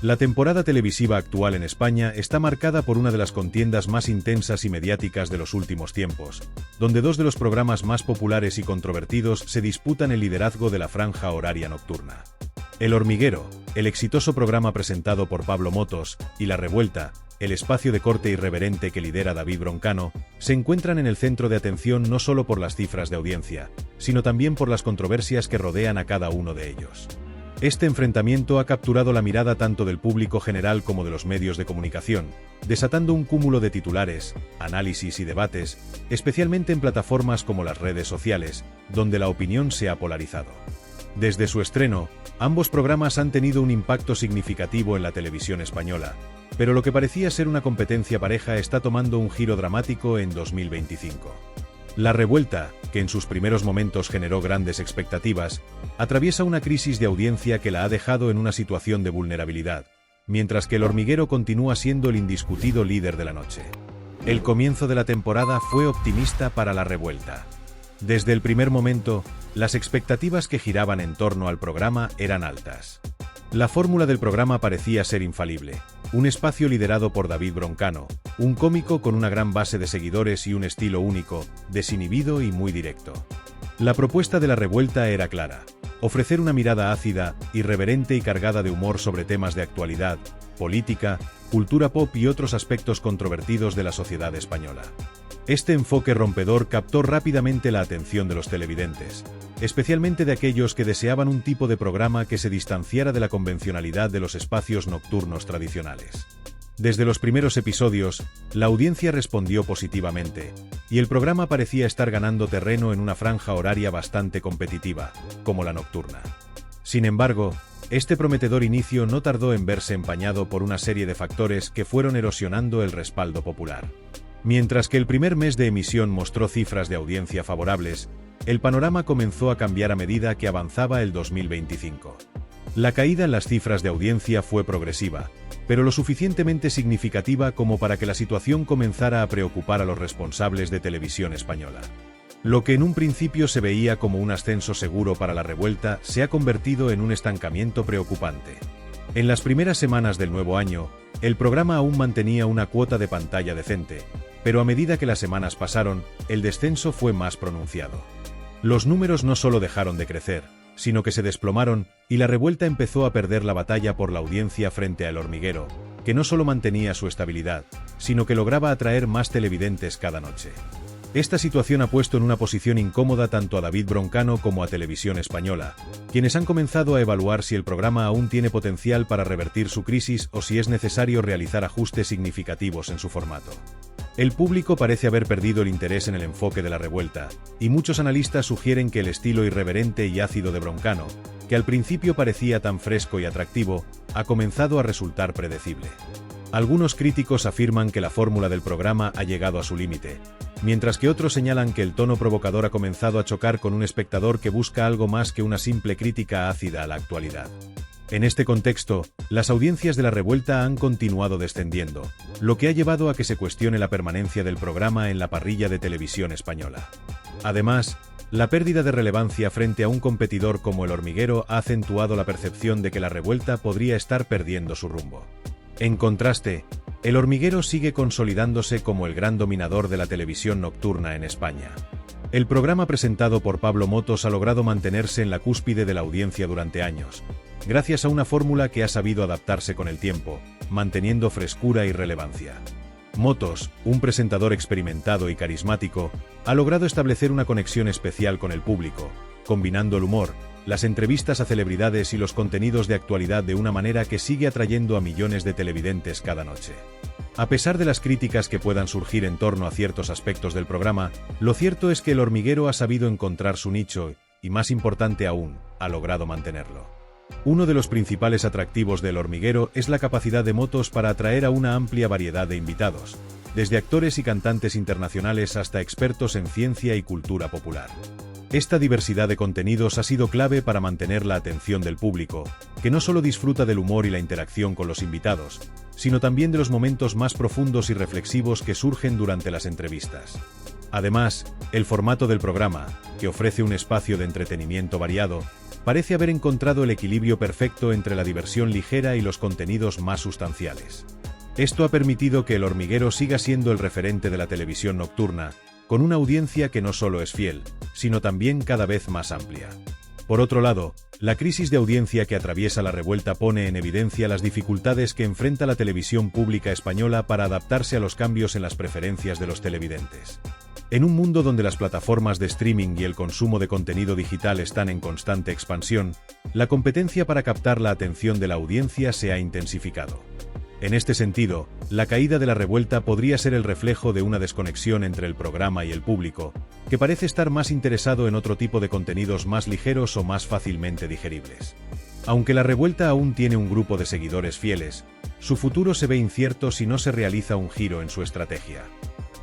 La temporada televisiva actual en España está marcada por una de las contiendas más intensas y mediáticas de los últimos tiempos, donde dos de los programas más populares y controvertidos se disputan el liderazgo de la franja horaria nocturna. El Hormiguero, el exitoso programa presentado por Pablo Motos, y La Revuelta, el espacio de corte irreverente que lidera David Broncano, se encuentran en el centro de atención no solo por las cifras de audiencia, sino también por las controversias que rodean a cada uno de ellos. Este enfrentamiento ha capturado la mirada tanto del público general como de los medios de comunicación, desatando un cúmulo de titulares, análisis y debates, especialmente en plataformas como las redes sociales, donde la opinión se ha polarizado. Desde su estreno, ambos programas han tenido un impacto significativo en la televisión española, pero lo que parecía ser una competencia pareja está tomando un giro dramático en 2025. La Revuelta, que en sus primeros momentos generó grandes expectativas, atraviesa una crisis de audiencia que la ha dejado en una situación de vulnerabilidad, mientras que El Hormiguero continúa siendo el indiscutido líder de la noche. El comienzo de la temporada fue optimista para La Revuelta. Desde el primer momento, las expectativas que giraban en torno al programa eran altas. La fórmula del programa parecía ser infalible, un espacio liderado por David Broncano, un cómico con una gran base de seguidores y un estilo único, desinhibido y muy directo. La propuesta de La Revuelta era clara: ofrecer una mirada ácida, irreverente y cargada de humor sobre temas de actualidad, política, cultura pop y otros aspectos controvertidos de la sociedad española. Este enfoque rompedor captó rápidamente la atención de los televidentes, especialmente de aquellos que deseaban un tipo de programa que se distanciara de la convencionalidad de los espacios nocturnos tradicionales. Desde los primeros episodios, la audiencia respondió positivamente, y el programa parecía estar ganando terreno en una franja horaria bastante competitiva, como la nocturna. Sin embargo, este prometedor inicio no tardó en verse empañado por una serie de factores que fueron erosionando el respaldo popular. Mientras que el primer mes de emisión mostró cifras de audiencia favorables, el panorama comenzó a cambiar a medida que avanzaba el 2025. La caída en las cifras de audiencia fue progresiva, pero lo suficientemente significativa como para que la situación comenzara a preocupar a los responsables de Televisión Española. Lo que en un principio se veía como un ascenso seguro para La Revuelta se ha convertido en un estancamiento preocupante. En las primeras semanas del nuevo año, el programa aún mantenía una cuota de pantalla decente, pero a medida que las semanas pasaron, el descenso fue más pronunciado. Los números no solo dejaron de crecer, sino que se desplomaron, y La Revuelta empezó a perder la batalla por la audiencia frente a El Hormiguero, que no solo mantenía su estabilidad, sino que lograba atraer más televidentes cada noche. Esta situación ha puesto en una posición incómoda tanto a David Broncano como a Televisión Española, quienes han comenzado a evaluar si el programa aún tiene potencial para revertir su crisis o si es necesario realizar ajustes significativos en su formato. El público parece haber perdido el interés en el enfoque de La Revuelta, y muchos analistas sugieren que el estilo irreverente y ácido de Broncano, que al principio parecía tan fresco y atractivo, ha comenzado a resultar predecible. Algunos críticos afirman que la fórmula del programa ha llegado a su límite, mientras que otros señalan que el tono provocador ha comenzado a chocar con un espectador que busca algo más que una simple crítica ácida a la actualidad. En este contexto, las audiencias de La Revuelta han continuado descendiendo, lo que ha llevado a que se cuestione la permanencia del programa en la parrilla de Televisión Española. Además, la pérdida de relevancia frente a un competidor como El Hormiguero ha acentuado la percepción de que La Revuelta podría estar perdiendo su rumbo. En contraste, El Hormiguero sigue consolidándose como el gran dominador de la televisión nocturna en España. El programa presentado por Pablo Motos ha logrado mantenerse en la cúspide de la audiencia durante años, gracias a una fórmula que ha sabido adaptarse con el tiempo, manteniendo frescura y relevancia. Motos, un presentador experimentado y carismático, ha logrado establecer una conexión especial con el público, combinando el humor, las entrevistas a celebridades y los contenidos de actualidad de una manera que sigue atrayendo a millones de televidentes cada noche. A pesar de las críticas que puedan surgir en torno a ciertos aspectos del programa, lo cierto es que El Hormiguero ha sabido encontrar su nicho y, más importante aún, ha logrado mantenerlo. Uno de los principales atractivos del Hormiguero es la capacidad de Motos para atraer a una amplia variedad de invitados, desde actores y cantantes internacionales hasta expertos en ciencia y cultura popular. Esta diversidad de contenidos ha sido clave para mantener la atención del público, que no solo disfruta del humor y la interacción con los invitados, sino también de los momentos más profundos y reflexivos que surgen durante las entrevistas. Además, el formato del programa, que ofrece un espacio de entretenimiento variado, parece haber encontrado el equilibrio perfecto entre la diversión ligera y los contenidos más sustanciales. Esto ha permitido que El Hormiguero siga siendo el referente de la televisión nocturna, con una audiencia que no solo es fiel, sino también cada vez más amplia. Por otro lado, la crisis de audiencia que atraviesa La Revuelta pone en evidencia las dificultades que enfrenta la televisión pública española para adaptarse a los cambios en las preferencias de los televidentes. En un mundo donde las plataformas de streaming y el consumo de contenido digital están en constante expansión, la competencia para captar la atención de la audiencia se ha intensificado. En este sentido, la caída de La Revuelta podría ser el reflejo de una desconexión entre el programa y el público, que parece estar más interesado en otro tipo de contenidos más ligeros o más fácilmente digeribles. Aunque La Revuelta aún tiene un grupo de seguidores fieles, su futuro se ve incierto si no se realiza un giro en su estrategia.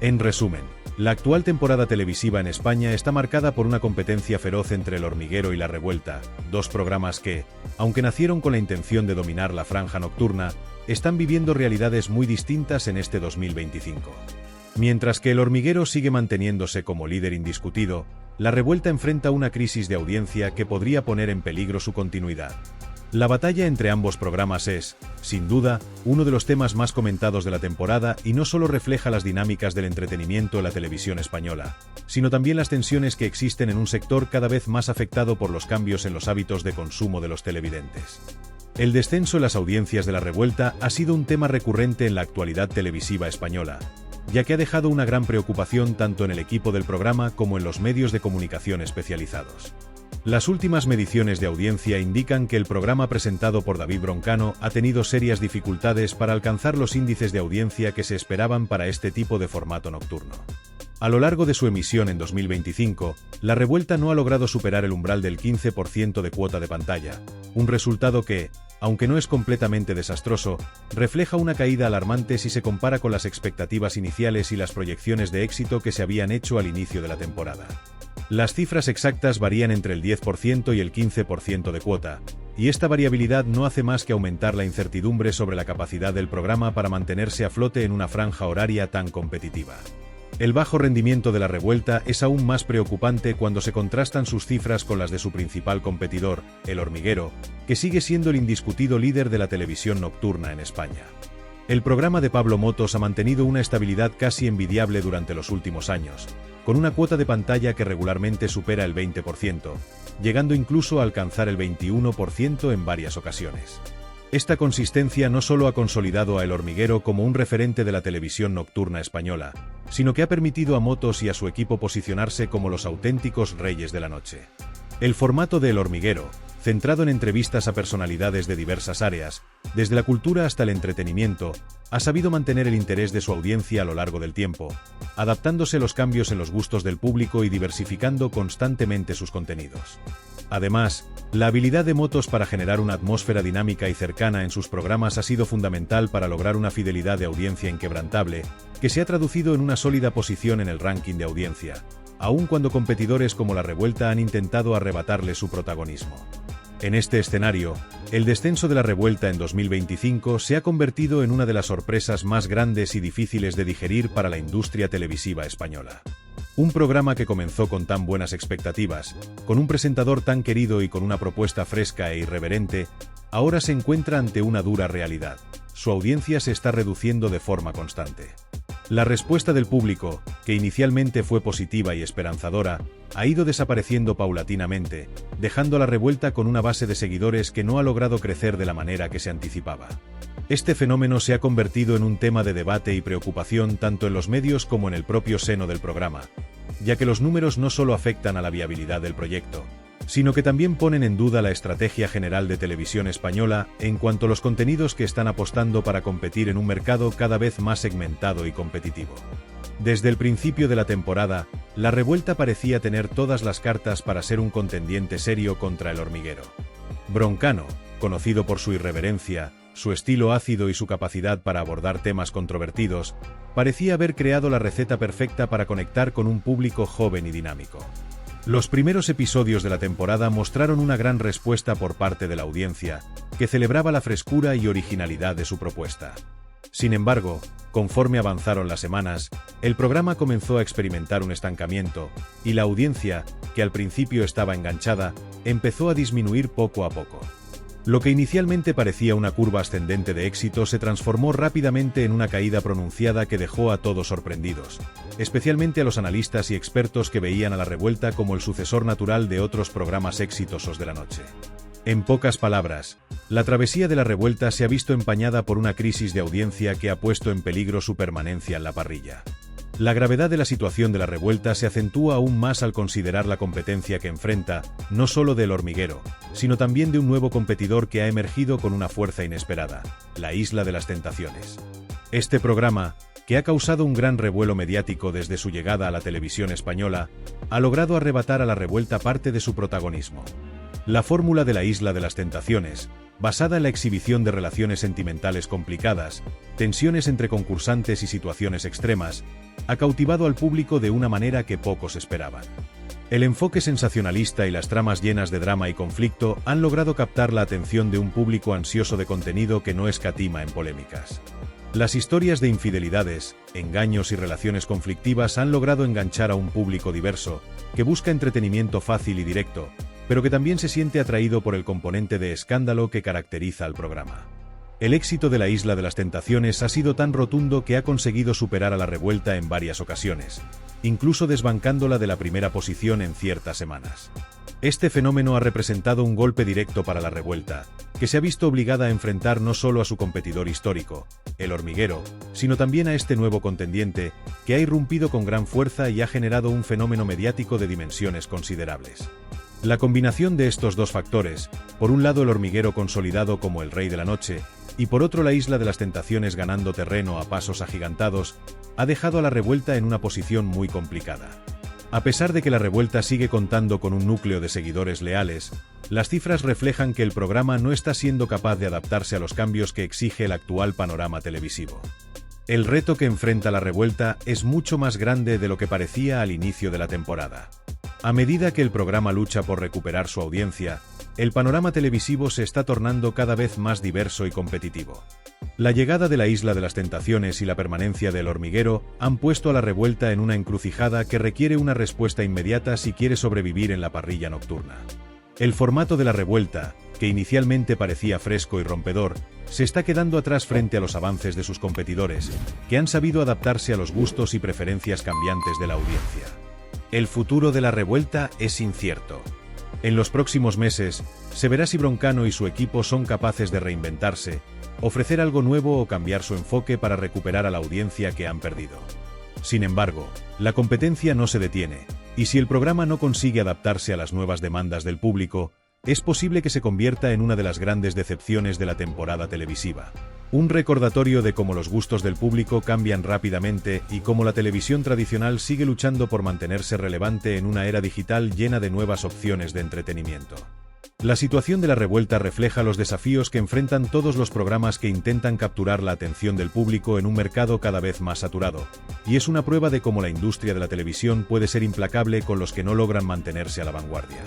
En resumen, la actual temporada televisiva en España está marcada por una competencia feroz entre El Hormiguero y La Revuelta, dos programas que, aunque nacieron con la intención de dominar la franja nocturna, están viviendo realidades muy distintas en este 2025. Mientras que El Hormiguero sigue manteniéndose como líder indiscutido, La Revuelta enfrenta una crisis de audiencia que podría poner en peligro su continuidad. La batalla entre ambos programas es, sin duda, uno de los temas más comentados de la temporada y no solo refleja las dinámicas del entretenimiento en la televisión española, sino también las tensiones que existen en un sector cada vez más afectado por los cambios en los hábitos de consumo de los televidentes. El descenso en las audiencias de La Revuelta ha sido un tema recurrente en la actualidad televisiva española, ya que ha dejado una gran preocupación tanto en el equipo del programa como en los medios de comunicación especializados. Las últimas mediciones de audiencia indican que el programa presentado por David Broncano ha tenido serias dificultades para alcanzar los índices de audiencia que se esperaban para este tipo de formato nocturno. A lo largo de su emisión en 2025, La Revuelta no ha logrado superar el umbral del 15% de cuota de pantalla, un resultado que, aunque no es completamente desastroso, refleja una caída alarmante si se compara con las expectativas iniciales y las proyecciones de éxito que se habían hecho al inicio de la temporada. Las cifras exactas varían entre el 10% y el 15% de cuota, y esta variabilidad no hace más que aumentar la incertidumbre sobre la capacidad del programa para mantenerse a flote en una franja horaria tan competitiva. El bajo rendimiento de La Revuelta es aún más preocupante cuando se contrastan sus cifras con las de su principal competidor, El Hormiguero, que sigue siendo el indiscutido líder de la televisión nocturna en España. El programa de Pablo Motos ha mantenido una estabilidad casi envidiable durante los últimos años, con una cuota de pantalla que regularmente supera el 20%, llegando incluso a alcanzar el 21% en varias ocasiones. Esta consistencia no solo ha consolidado a El Hormiguero como un referente de la televisión nocturna española, sino que ha permitido a Motos y a su equipo posicionarse como los auténticos reyes de la noche. El formato de El Hormiguero, centrado en entrevistas a personalidades de diversas áreas, desde la cultura hasta el entretenimiento, ha sabido mantener el interés de su audiencia a lo largo del tiempo, adaptándose a los cambios en los gustos del público y diversificando constantemente sus contenidos. Además, la habilidad de Motos para generar una atmósfera dinámica y cercana en sus programas ha sido fundamental para lograr una fidelidad de audiencia inquebrantable, que se ha traducido en una sólida posición en el ranking de audiencia, aun cuando competidores como La Revuelta han intentado arrebatarle su protagonismo. En este escenario, el descenso de La Revuelta en 2025 se ha convertido en una de las sorpresas más grandes y difíciles de digerir para la industria televisiva española. Un programa que comenzó con tan buenas expectativas, con un presentador tan querido y con una propuesta fresca e irreverente, ahora se encuentra ante una dura realidad. Su audiencia se está reduciendo de forma constante. La respuesta del público, que inicialmente fue positiva y esperanzadora, ha ido desapareciendo paulatinamente, dejando a La Revuelta con una base de seguidores que no ha logrado crecer de la manera que se anticipaba. Este fenómeno se ha convertido en un tema de debate y preocupación tanto en los medios como en el propio seno del programa, ya que los números no solo afectan a la viabilidad del proyecto, sino que también ponen en duda la estrategia general de televisión española en cuanto a los contenidos que están apostando para competir en un mercado cada vez más segmentado y competitivo. Desde el principio de la temporada, La Revuelta parecía tener todas las cartas para ser un contendiente serio contra El Hormiguero. Broncano, conocido por su irreverencia, su estilo ácido y su capacidad para abordar temas controvertidos, parecía haber creado la receta perfecta para conectar con un público joven y dinámico. Los primeros episodios de la temporada mostraron una gran respuesta por parte de la audiencia, que celebraba la frescura y originalidad de su propuesta. Sin embargo, Conforme avanzaron las semanas, el programa comenzó a experimentar un estancamiento, y la audiencia, que al principio estaba enganchada, empezó a disminuir poco a poco. Lo que inicialmente parecía una curva ascendente de éxito se transformó rápidamente en una caída pronunciada que dejó a todos sorprendidos, especialmente a los analistas y expertos que veían a La Revuelta como el sucesor natural de otros programas exitosos de la noche. En pocas palabras, la travesía de La Revuelta se ha visto empañada por una crisis de audiencia que ha puesto en peligro su permanencia en la parrilla. La gravedad de la situación de La Revuelta se acentúa aún más al considerar la competencia que enfrenta, no solo de El Hormiguero, sino también de un nuevo competidor que ha emergido con una fuerza inesperada, La Isla de las Tentaciones. Este programa, que ha causado un gran revuelo mediático desde su llegada a la televisión española, ha logrado arrebatar a La Revuelta parte de su protagonismo. La fórmula de La Isla de las Tentaciones, basada en la exhibición de relaciones sentimentales complicadas, tensiones entre concursantes y situaciones extremas, ha cautivado al público de una manera que pocos esperaban. El enfoque sensacionalista y las tramas llenas de drama y conflicto han logrado captar la atención de un público ansioso de contenido que no escatima en polémicas. Las historias de infidelidades, engaños y relaciones conflictivas han logrado enganchar a un público diverso, que busca entretenimiento fácil y directo, pero que también se siente atraído por el componente de escándalo que caracteriza al programa. El éxito de La Isla de las Tentaciones ha sido tan rotundo que ha conseguido superar a La Revuelta en varias ocasiones, incluso desbancándola de la primera posición en ciertas semanas. Este fenómeno ha representado un golpe directo para La Revuelta, que se ha visto obligada a enfrentar no solo a su competidor histórico, El Hormiguero, sino también a este nuevo contendiente, que ha irrumpido con gran fuerza y ha generado un fenómeno mediático de dimensiones considerables. La combinación de estos dos factores, por un lado El Hormiguero consolidado como el rey de la noche, y por otro La Isla de las Tentaciones ganando terreno a pasos agigantados, ha dejado a La Revuelta en una posición muy complicada. A pesar de que La Revuelta sigue contando con un núcleo de seguidores leales, las cifras reflejan que el programa no está siendo capaz de adaptarse a los cambios que exige el actual panorama televisivo. El reto que enfrenta La Revuelta es mucho más grande de lo que parecía al inicio de la temporada. A medida que el programa lucha por recuperar su audiencia, el panorama televisivo se está tornando cada vez más diverso y competitivo. La llegada de La Isla de las Tentaciones y la permanencia del Hormiguero han puesto a La Revuelta en una encrucijada que requiere una respuesta inmediata si quiere sobrevivir en la parrilla nocturna. El formato de La Revuelta, que inicialmente parecía fresco y rompedor, se está quedando atrás frente a los avances de sus competidores, que han sabido adaptarse a los gustos y preferencias cambiantes de la audiencia. El futuro de La Revuelta es incierto. En los próximos meses, se verá si Broncano y su equipo son capaces de reinventarse, ofrecer algo nuevo o cambiar su enfoque para recuperar a la audiencia que han perdido. Sin embargo, la competencia no se detiene, y si el programa no consigue adaptarse a las nuevas demandas del público, es posible que se convierta en una de las grandes decepciones de la temporada televisiva. Un recordatorio de cómo los gustos del público cambian rápidamente y cómo la televisión tradicional sigue luchando por mantenerse relevante en una era digital llena de nuevas opciones de entretenimiento. La situación de La Revuelta refleja los desafíos que enfrentan todos los programas que intentan capturar la atención del público en un mercado cada vez más saturado, y es una prueba de cómo la industria de la televisión puede ser implacable con los que no logran mantenerse a la vanguardia.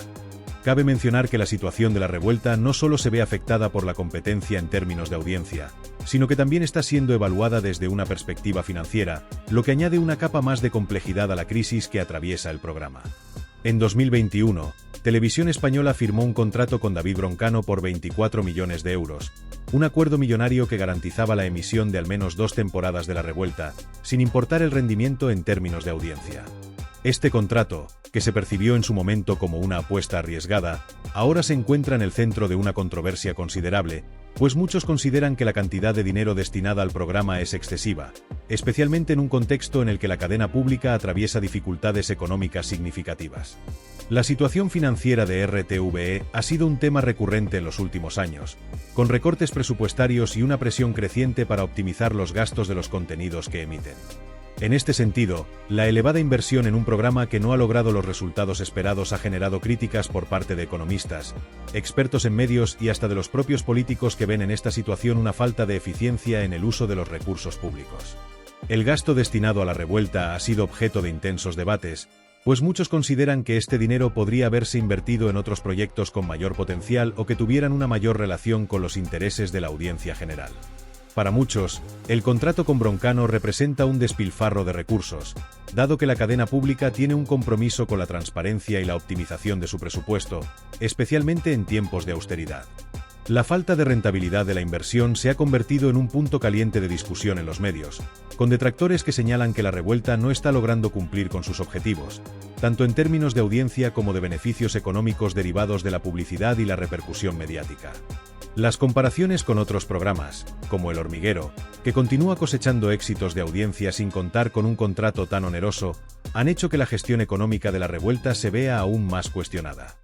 Cabe mencionar que la situación de La Revuelta no solo se ve afectada por la competencia en términos de audiencia, sino que también está siendo evaluada desde una perspectiva financiera, lo que añade una capa más de complejidad a la crisis que atraviesa el programa. En 2021, Televisión Española firmó un contrato con David Broncano por 24 millones de euros, un acuerdo millonario que garantizaba la emisión de al menos 2 temporadas de La Revuelta, sin importar el rendimiento en términos de audiencia. Este contrato, que se percibió en su momento como una apuesta arriesgada, ahora se encuentra en el centro de una controversia considerable, pues muchos consideran que la cantidad de dinero destinada al programa es excesiva, especialmente en un contexto en el que la cadena pública atraviesa dificultades económicas significativas. La situación financiera de RTVE ha sido un tema recurrente en los últimos años, con recortes presupuestarios y una presión creciente para optimizar los gastos de los contenidos que emiten. En este sentido, la elevada inversión en un programa que no ha logrado los resultados esperados ha generado críticas por parte de economistas, expertos en medios y hasta de los propios políticos que ven en esta situación una falta de eficiencia en el uso de los recursos públicos. El gasto destinado a La Revuelta ha sido objeto de intensos debates, pues muchos consideran que este dinero podría haberse invertido en otros proyectos con mayor potencial o que tuvieran una mayor relación con los intereses de la audiencia general. Para muchos, el contrato con Broncano representa un despilfarro de recursos, dado que la cadena pública tiene un compromiso con la transparencia y la optimización de su presupuesto, especialmente en tiempos de austeridad. La falta de rentabilidad de la inversión se ha convertido en un punto caliente de discusión en los medios, con detractores que señalan que La Revuelta no está logrando cumplir con sus objetivos, tanto en términos de audiencia como de beneficios económicos derivados de la publicidad y la repercusión mediática. Las comparaciones con otros programas, como El Hormiguero, que continúa cosechando éxitos de audiencia sin contar con un contrato tan oneroso, han hecho que la gestión económica de La Revuelta se vea aún más cuestionada.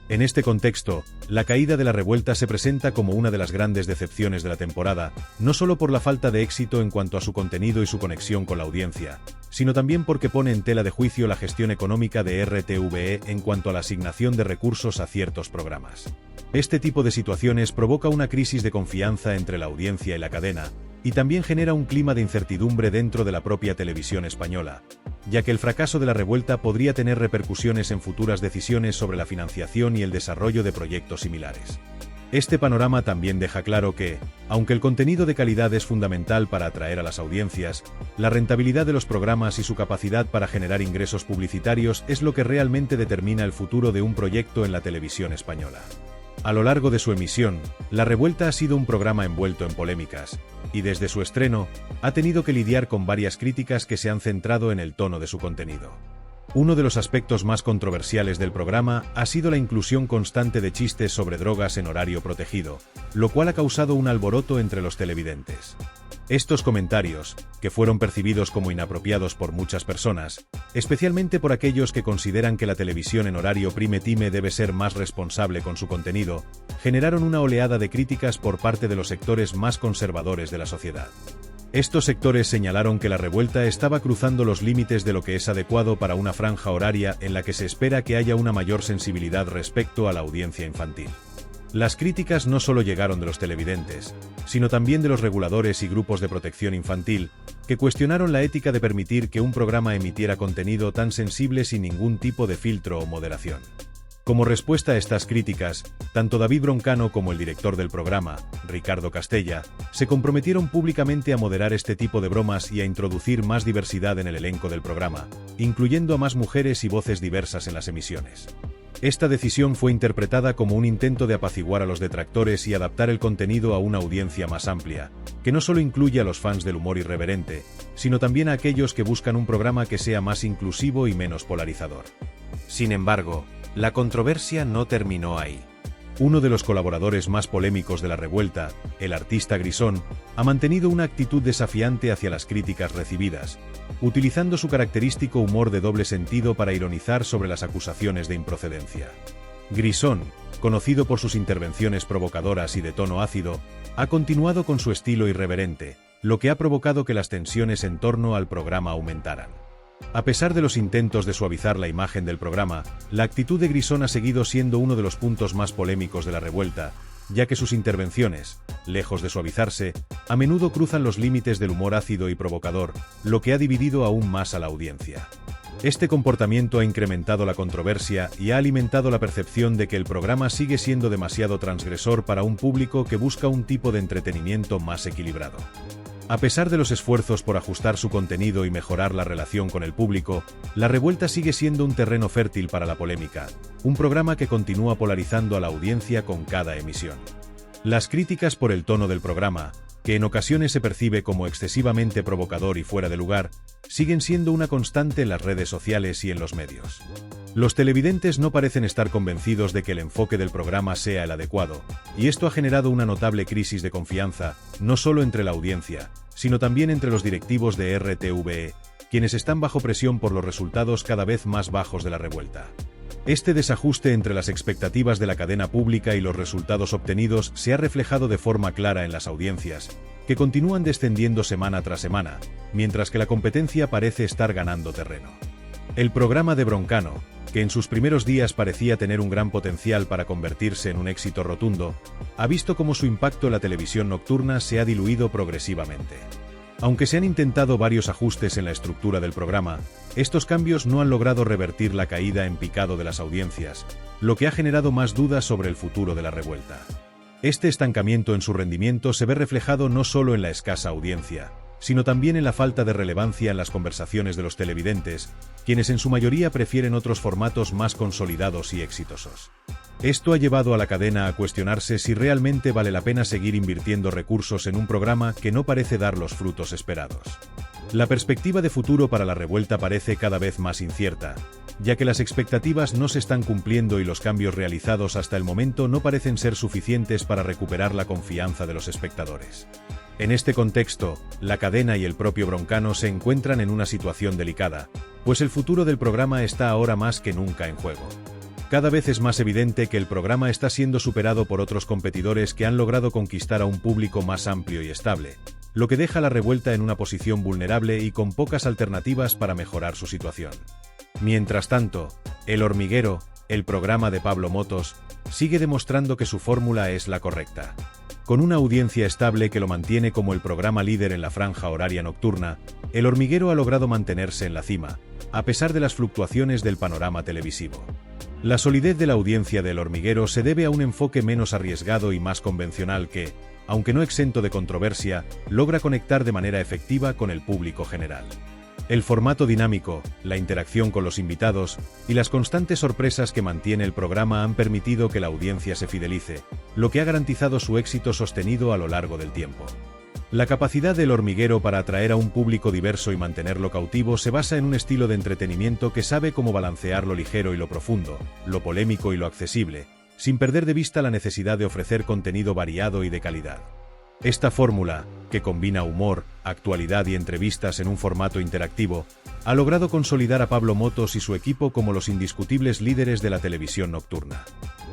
En este contexto, la caída de La Revuelta se presenta como una de las grandes decepciones de la temporada, no solo por la falta de éxito en cuanto a su contenido y su conexión con la audiencia, sino también porque pone en tela de juicio la gestión económica de RTVE en cuanto a la asignación de recursos a ciertos programas. Este tipo de situaciones provoca una crisis de confianza entre la audiencia y la cadena, y también genera un clima de incertidumbre dentro de la propia televisión española, ya que el fracaso de La Revuelta podría tener repercusiones en futuras decisiones sobre la financiación y el desarrollo de proyectos similares. Este panorama también deja claro que, aunque el contenido de calidad es fundamental para atraer a las audiencias, la rentabilidad de los programas y su capacidad para generar ingresos publicitarios es lo que realmente determina el futuro de un proyecto en la televisión española. A lo largo de su emisión, La Revuelta ha sido un programa envuelto en polémicas, y desde su estreno, ha tenido que lidiar con varias críticas que se han centrado en el tono de su contenido. Uno de los aspectos más controversiales del programa ha sido la inclusión constante de chistes sobre drogas en horario protegido, lo cual ha causado un alboroto entre los televidentes. Estos comentarios, que fueron percibidos como inapropiados por muchas personas, especialmente por aquellos que consideran que la televisión en horario prime time debe ser más responsable con su contenido, generaron una oleada de críticas por parte de los sectores más conservadores de la sociedad. Estos sectores señalaron que La Revuelta estaba cruzando los límites de lo que es adecuado para una franja horaria en la que se espera que haya una mayor sensibilidad respecto a la audiencia infantil. Las críticas no solo llegaron de los televidentes, sino también de los reguladores y grupos de protección infantil, que cuestionaron la ética de permitir que un programa emitiera contenido tan sensible sin ningún tipo de filtro o moderación. Como respuesta a estas críticas, tanto David Broncano como el director del programa, Ricardo Castella, se comprometieron públicamente a moderar este tipo de bromas y a introducir más diversidad en el elenco del programa, incluyendo a más mujeres y voces diversas en las emisiones. Esta decisión fue interpretada como un intento de apaciguar a los detractores y adaptar el contenido a una audiencia más amplia, que no solo incluye a los fans del humor irreverente, sino también a aquellos que buscan un programa que sea más inclusivo y menos polarizador. Sin embargo, la controversia no terminó ahí. Uno de los colaboradores más polémicos de La Revuelta, el artista Grisón, ha mantenido una actitud desafiante hacia las críticas recibidas, utilizando su característico humor de doble sentido para ironizar sobre las acusaciones de improcedencia. Grisón, conocido por sus intervenciones provocadoras y de tono ácido, ha continuado con su estilo irreverente, lo que ha provocado que las tensiones en torno al programa aumentaran. A pesar de los intentos de suavizar la imagen del programa, la actitud de Grisón ha seguido siendo uno de los puntos más polémicos de La Revuelta, ya que sus intervenciones, lejos de suavizarse, a menudo cruzan los límites del humor ácido y provocador, lo que ha dividido aún más a la audiencia. Este comportamiento ha incrementado la controversia y ha alimentado la percepción de que el programa sigue siendo demasiado transgresor para un público que busca un tipo de entretenimiento más equilibrado. A pesar de los esfuerzos por ajustar su contenido y mejorar la relación con el público, La Revuelta sigue siendo un terreno fértil para la polémica, un programa que continúa polarizando a la audiencia con cada emisión. Las críticas por el tono del programa, que en ocasiones se percibe como excesivamente provocador y fuera de lugar, siguen siendo una constante en las redes sociales y en los medios. Los televidentes no parecen estar convencidos de que el enfoque del programa sea el adecuado, y esto ha generado una notable crisis de confianza, no solo entre la audiencia, sino también entre los directivos de RTVE, quienes están bajo presión por los resultados cada vez más bajos de La Revuelta. Este desajuste entre las expectativas de la cadena pública y los resultados obtenidos se ha reflejado de forma clara en las audiencias, que continúan descendiendo semana tras semana, mientras que la competencia parece estar ganando terreno. El programa de Broncano, que en sus primeros días parecía tener un gran potencial para convertirse en un éxito rotundo, ha visto cómo su impacto en la televisión nocturna se ha diluido progresivamente. Aunque se han intentado varios ajustes en la estructura del programa, estos cambios no han logrado revertir la caída en picado de las audiencias, lo que ha generado más dudas sobre el futuro de La Revuelta. Este estancamiento en su rendimiento se ve reflejado no solo en la escasa audiencia, sino también en la falta de relevancia en las conversaciones de los televidentes, quienes en su mayoría prefieren otros formatos más consolidados y exitosos. Esto ha llevado a la cadena a cuestionarse si realmente vale la pena seguir invirtiendo recursos en un programa que no parece dar los frutos esperados. La perspectiva de futuro para La Revuelta parece cada vez más incierta, ya que las expectativas no se están cumpliendo y los cambios realizados hasta el momento no parecen ser suficientes para recuperar la confianza de los espectadores. En este contexto, la cadena y el propio Broncano se encuentran en una situación delicada, pues el futuro del programa está ahora más que nunca en juego. Cada vez es más evidente que el programa está siendo superado por otros competidores que han logrado conquistar a un público más amplio y estable, lo que deja a La Revuelta en una posición vulnerable y con pocas alternativas para mejorar su situación. Mientras tanto, El Hormiguero, el programa de Pablo Motos, sigue demostrando que su fórmula es la correcta. Con una audiencia estable que lo mantiene como el programa líder en la franja horaria nocturna, El Hormiguero ha logrado mantenerse en la cima, a pesar de las fluctuaciones del panorama televisivo. La solidez de la audiencia de El Hormiguero se debe a un enfoque menos arriesgado y más convencional que, aunque no exento de controversia, logra conectar de manera efectiva con el público general. El formato dinámico, la interacción con los invitados y las constantes sorpresas que mantiene el programa han permitido que la audiencia se fidelice, lo que ha garantizado su éxito sostenido a lo largo del tiempo. La capacidad del Hormiguero para atraer a un público diverso y mantenerlo cautivo se basa en un estilo de entretenimiento que sabe cómo balancear lo ligero y lo profundo, lo polémico y lo accesible, sin perder de vista la necesidad de ofrecer contenido variado y de calidad. Esta fórmula, que combina humor, actualidad y entrevistas en un formato interactivo, ha logrado consolidar a Pablo Motos y su equipo como los indiscutibles líderes de la televisión nocturna.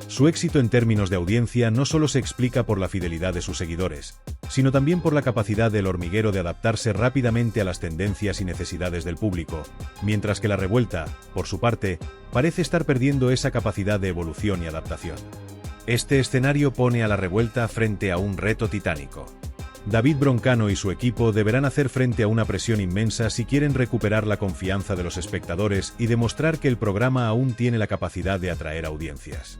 Su éxito en términos de audiencia no solo se explica por la fidelidad de sus seguidores, sino también por la capacidad del Hormiguero de adaptarse rápidamente a las tendencias y necesidades del público, mientras que La Revuelta, por su parte, parece estar perdiendo esa capacidad de evolución y adaptación. Este escenario pone a La Revuelta frente a un reto titánico. David Broncano y su equipo deberán hacer frente a una presión inmensa si quieren recuperar la confianza de los espectadores y demostrar que el programa aún tiene la capacidad de atraer audiencias.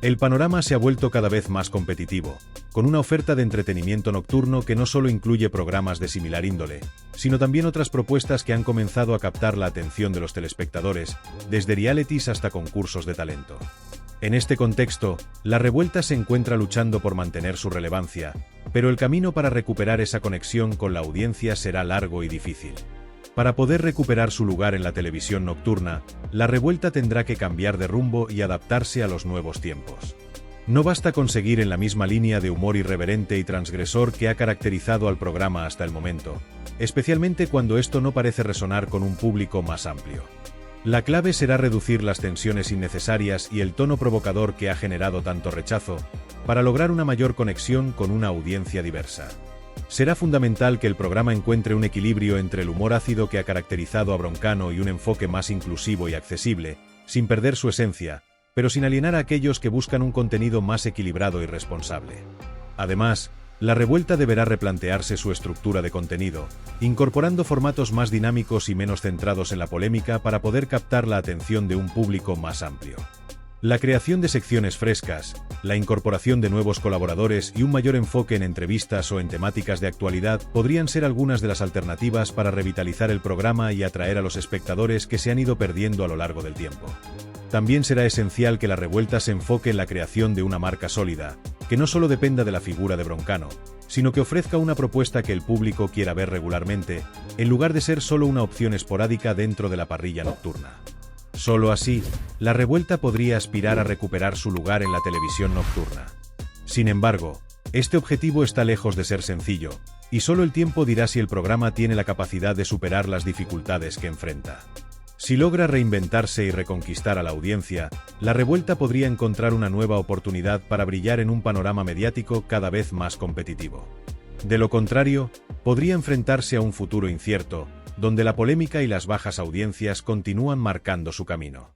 El panorama se ha vuelto cada vez más competitivo, con una oferta de entretenimiento nocturno que no solo incluye programas de similar índole, sino también otras propuestas que han comenzado a captar la atención de los telespectadores, desde realities hasta concursos de talento. En este contexto, La Revuelta se encuentra luchando por mantener su relevancia, pero el camino para recuperar esa conexión con la audiencia será largo y difícil. Para poder recuperar su lugar en la televisión nocturna, La Revuelta tendrá que cambiar de rumbo y adaptarse a los nuevos tiempos. No basta con seguir en la misma línea de humor irreverente y transgresor que ha caracterizado al programa hasta el momento, especialmente cuando esto no parece resonar con un público más amplio. La clave será reducir las tensiones innecesarias y el tono provocador que ha generado tanto rechazo, para lograr una mayor conexión con una audiencia diversa. Será fundamental que el programa encuentre un equilibrio entre el humor ácido que ha caracterizado a Broncano y un enfoque más inclusivo y accesible, sin perder su esencia, pero sin alienar a aquellos que buscan un contenido más equilibrado y responsable. Además, La Revuelta deberá replantearse su estructura de contenido, incorporando formatos más dinámicos y menos centrados en la polémica para poder captar la atención de un público más amplio. La creación de secciones frescas, la incorporación de nuevos colaboradores y un mayor enfoque en entrevistas o en temáticas de actualidad podrían ser algunas de las alternativas para revitalizar el programa y atraer a los espectadores que se han ido perdiendo a lo largo del tiempo. También será esencial que La Revuelta se enfoque en la creación de una marca sólida, que no solo dependa de la figura de Broncano, sino que ofrezca una propuesta que el público quiera ver regularmente, en lugar de ser solo una opción esporádica dentro de la parrilla nocturna. Solo así, La Revuelta podría aspirar a recuperar su lugar en la televisión nocturna. Sin embargo, este objetivo está lejos de ser sencillo, y solo el tiempo dirá si el programa tiene la capacidad de superar las dificultades que enfrenta. Si logra reinventarse y reconquistar a la audiencia, La Revuelta podría encontrar una nueva oportunidad para brillar en un panorama mediático cada vez más competitivo. De lo contrario, podría enfrentarse a un futuro incierto, donde la polémica y las bajas audiencias continúan marcando su camino.